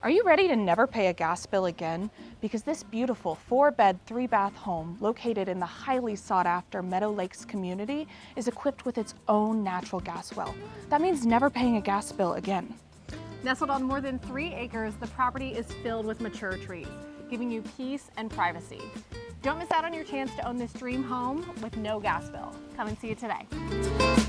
Are you ready to never pay a gas bill again? Because this beautiful 4-bed, 3-bath home located in the highly sought-after Meadow Lakes community is equipped with its own natural gas well. That means never paying a gas bill again. Nestled on more than 3 acres, the property is filled with mature trees, giving you peace and privacy. Don't miss out on your chance to own this dream home with no gas bill. Come and see it today.